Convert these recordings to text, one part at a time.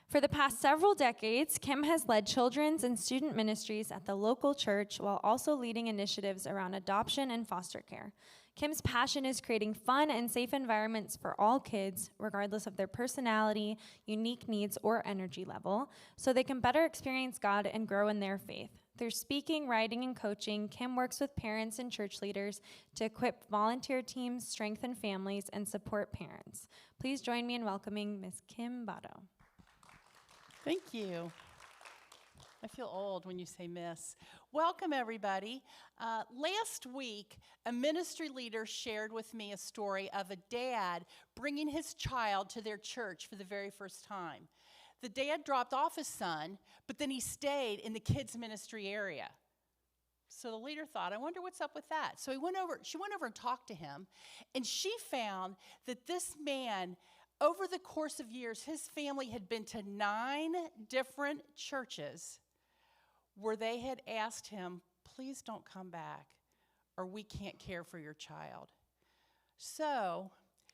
For the past several decades, Kim has led children's and student ministries at the local church while also leading initiatives around adoption and foster care. Kim's passion is creating fun and safe environments for all kids, regardless of their personality, unique needs, or energy level, so they can better experience God and grow in their faith. Through speaking, writing, and coaching, Kim works with parents and church leaders to equip volunteer teams, strengthen families, and support parents. Please join me in welcoming Ms. Kim Botto. Thank you. I feel old when you say miss. Welcome, everybody. Last week, a ministry leader shared with me a story of a dad bringing his child to their church for the very first time. The dad dropped off his son, but then he stayed in the kids' ministry area. So the leader thought, I wonder what's up with that. So she went over and talked to him, and she found that this man, over the course of years, his family had been to 9 different churches where they had asked him, please don't come back, or we can't care for your child. So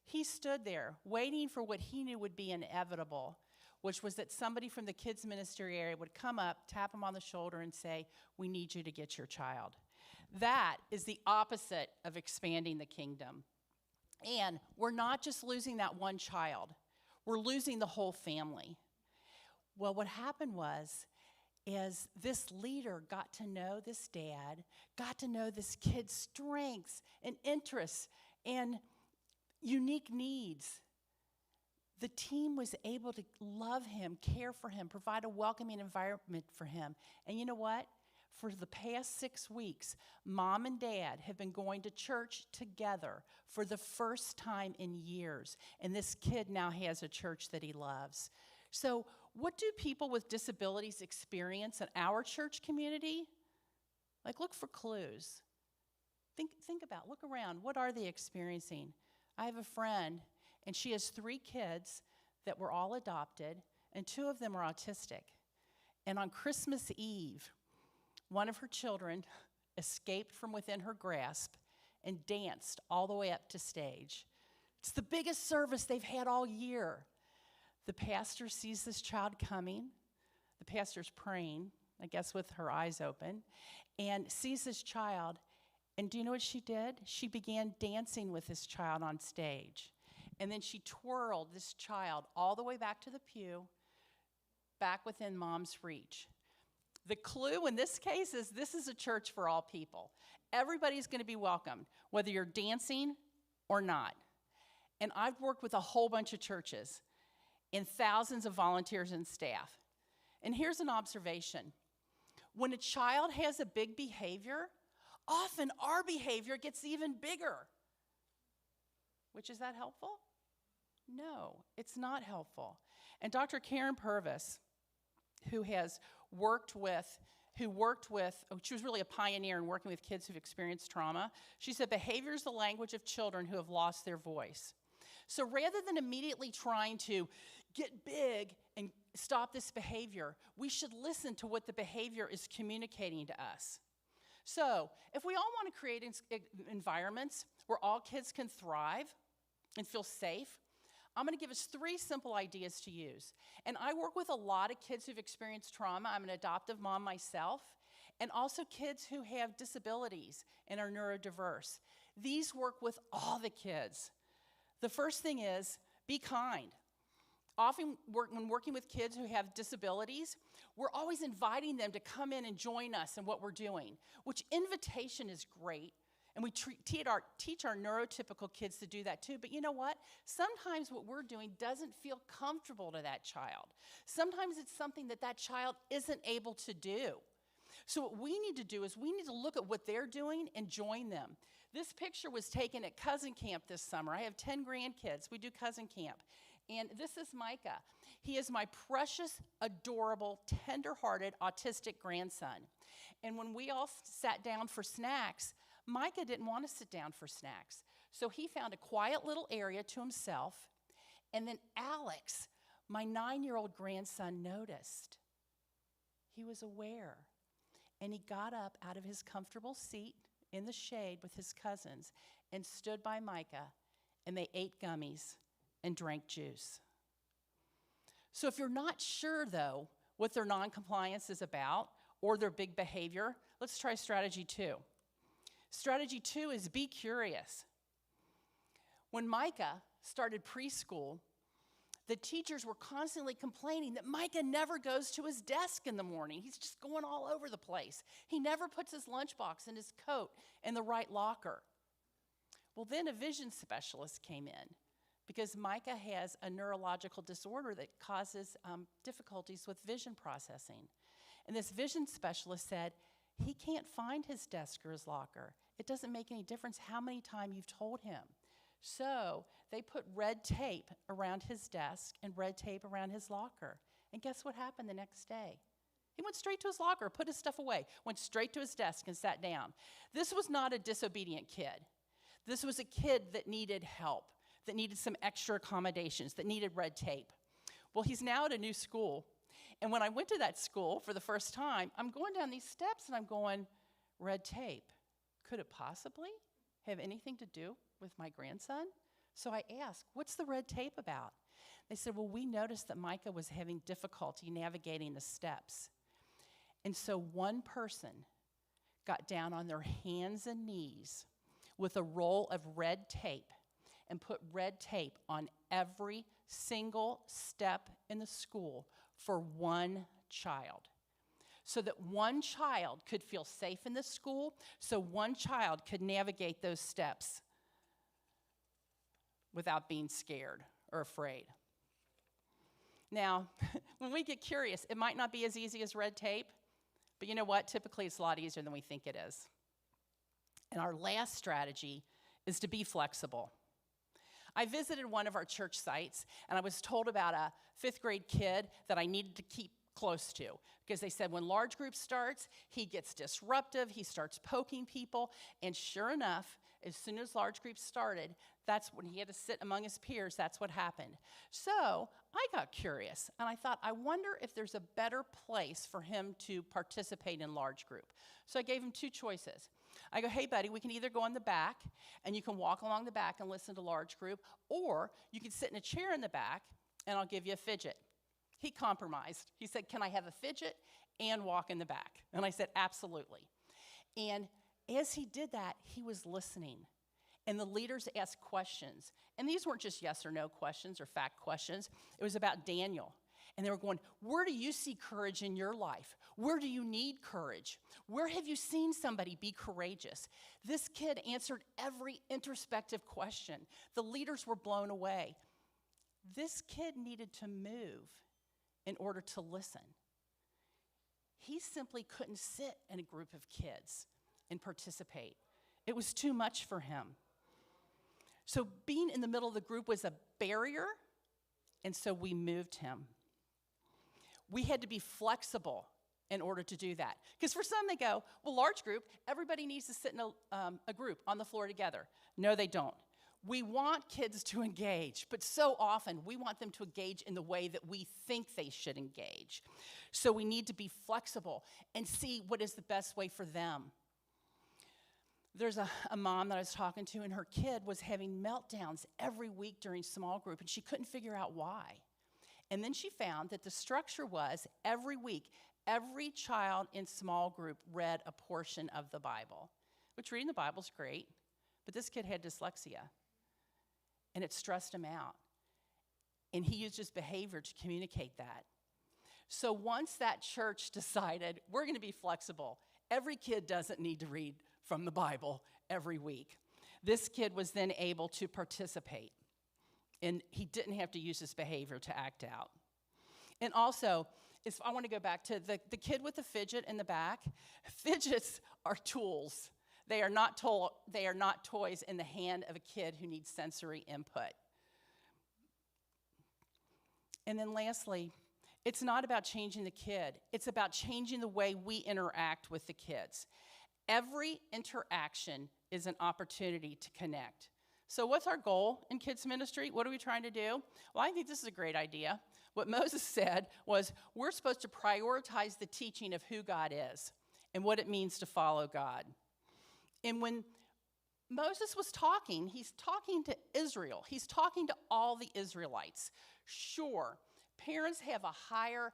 he stood there waiting for what he knew would be inevitable, which was that somebody from the kids' ministry area would come up, tap him on the shoulder, and say, we need you to get your child. That is the opposite of expanding the kingdom. And we're not just losing that one child. We're losing the whole family. Well, what happened is this leader got to know this dad, got to know this kid's strengths and interests and unique needs. The team was able to love him, care for him, provide a welcoming environment for him. And you know what? For the past 6 weeks, mom and dad have been going to church together for the first time in years. And this kid now has a church that he loves. So what do people with disabilities experience in our church community? Like, look for clues. Think about, look around. What are they experiencing? I have a friend, and she has 3 kids that were all adopted, and 2 of them are autistic. And on Christmas Eve, one of her children escaped from within her grasp and danced all the way up to stage. It's the biggest service they've had all year. The pastor sees this child coming. The pastor's praying, I guess with her eyes open, and sees this child. And do you know what she did? She began dancing with this child on stage. And then she twirled this child all the way back to the pew, back within mom's reach. The clue in this case is this is a church for all people. Everybody's going to be welcomed, whether you're dancing or not. And I've worked with a whole bunch of churches and thousands of volunteers and staff. And here's an observation. When a child has a big behavior, often our behavior gets even bigger. Is that helpful? No, it's not helpful. And Dr. Karen Purvis, who she was really a pioneer in working with kids who've experienced trauma. She said, behavior is the language of children who have lost their voice. So rather than immediately trying to get big and stop this behavior, we should listen to what the behavior is communicating to us. So if we all want to create environments where all kids can thrive and feel safe, I'm going to give us 3 simple ideas to use. And I work with a lot of kids who've experienced trauma. I'm an adoptive mom myself, and also kids who have disabilities and are neurodiverse. These work with all the kids. The first thing is be kind. Often when working with kids who have disabilities, we're always inviting them to come in and join us in what we're doing, which invitation is great. And we teach our neurotypical kids to do that too. But you know what? Sometimes what we're doing doesn't feel comfortable to that child. Sometimes it's something that child isn't able to do. So what we need to do is we need to look at what they're doing and join them. This picture was taken at cousin camp this summer. I have 10 grandkids. We do cousin camp. And this is Micah. He is my precious, adorable, tender-hearted, autistic grandson. And when we all sat down for snacks, Micah didn't want to sit down for snacks. So he found a quiet little area to himself. And then Alex, my 9-year-old grandson, noticed. He was aware. And he got up out of his comfortable seat in the shade with his cousins and stood by Micah, and they ate gummies and drank juice. So if you're not sure, though, what their noncompliance is about or their big behavior, let's try strategy 2. Strategy 2 is be curious. When Micah started preschool, the teachers were constantly complaining that Micah never goes to his desk in the morning. He's just going all over the place. He never puts his lunchbox and his coat in the right locker. Well, then a vision specialist came in because Micah has a neurological disorder that causes difficulties with vision processing. And this vision specialist said, he can't find his desk or his locker. It doesn't make any difference how many times you've told him. So they put red tape around his desk and red tape around his locker. And guess what happened the next day? He went straight to his locker, put his stuff away, went straight to his desk and sat down. This was not a disobedient kid. This was a kid that needed help, that needed some extra accommodations, that needed red tape. Well, he's now at a new school. And when I went to that school for the first time, I'm going down these steps and I'm going, red tape. Could it possibly have anything to do with my grandson? So I asked, what's the red tape about? They said, well, we noticed that Micah was having difficulty navigating the steps. And so one person got down on their hands and knees with a roll of red tape and put red tape on every single step in the school for one child, so that one child could feel safe in the school, so one child could navigate those steps without being scared or afraid. Now, when we get curious, it might not be as easy as red tape, but you know what? Typically, it's a lot easier than we think it is. And our last strategy is to be flexible. I visited one of our church sites, and I was told about a 5th grade kid that I needed to keep close to, because they said when large group starts, he gets disruptive, he starts poking people, and sure enough, as soon as large groups started, that's when he had to sit among his peers, that's what happened. So I got curious, and I thought, I wonder if there's a better place for him to participate in large group. So I gave him 2 choices. I go, hey, buddy, we can either go in the back, and you can walk along the back and listen to large group, or you can sit in a chair in the back, and I'll give you a fidget. He compromised. He said, can I have a fidget and walk in the back? And I said, absolutely. And as he did that, he was listening. And the leaders asked questions. And these weren't just yes or no questions or fact questions. It was about Daniel. And they were going, where do you see courage in your life? Where do you need courage? Where have you seen somebody be courageous? This kid answered every introspective question. The leaders were blown away. This kid needed to move in order to listen. He simply couldn't sit in a group of kids and participate. It was too much for him. So being in the middle of the group was a barrier, and so we moved him. We had to be flexible in order to do that. Because for some, they go, well, large group, everybody needs to sit in a group on the floor together. No, they don't. We want kids to engage, but so often we want them to engage in the way that we think they should engage. So we need to be flexible and see what is the best way for them. There's a mom that I was talking to, and her kid was having meltdowns every week during small group, and she couldn't figure out why. And then she found that the structure was every week, every child in small group read a portion of the Bible, which reading the Bible is great, but this kid had dyslexia, and it stressed him out. And he used his behavior to communicate that. So once that church decided, we're going to be flexible, every kid doesn't need to read from the Bible every week. This kid was then able to participate, and he didn't have to use his behavior to act out. And also, I want to go back to the kid with the fidget in the back. Fidgets are tools. They are not toys in the hand of a kid who needs sensory input. And then lastly, it's not about changing the kid. It's about changing the way we interact with the kids. Every interaction is an opportunity to connect. So what's our goal in kids ministry? What are we trying to do? Well, I think this is a great idea. What Moses said was we're supposed to prioritize the teaching of who God is and what it means to follow God. And when Moses was talking, he's talking to Israel. He's talking to all the Israelites. Sure, parents have a higher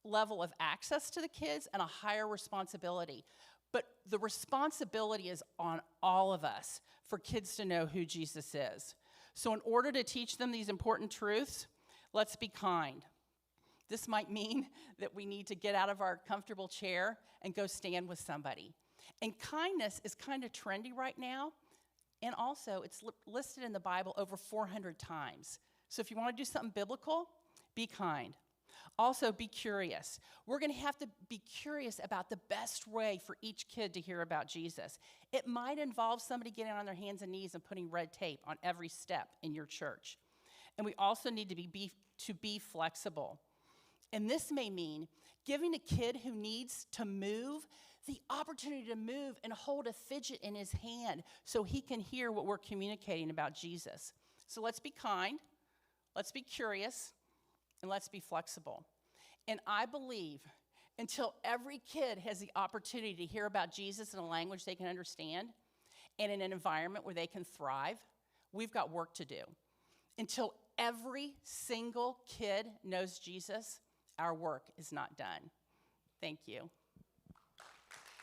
level of access to the kids and a higher responsibility. But the responsibility is on all of us for kids to know who Jesus is. So in order to teach them these important truths, let's be kind. This might mean that we need to get out of our comfortable chair and go stand with somebody. And kindness is kind of trendy right now. And also, it's listed in the Bible over 400 times. So if you want to do something biblical, be kind. Also, be curious. We're going to have to be curious about the best way for each kid to hear about Jesus. It might involve somebody getting on their hands and knees and putting red tape on every step in your church. And we also need to be flexible. And this may mean giving a kid who needs to move the opportunity to move and hold a fidget in his hand so he can hear what we're communicating about Jesus. So let's be kind, let's be curious, and let's be flexible. And I believe until every kid has the opportunity to hear about Jesus in a language they can understand and in an environment where they can thrive, we've got work to do. Until every single kid knows Jesus, our work is not done. Thank you.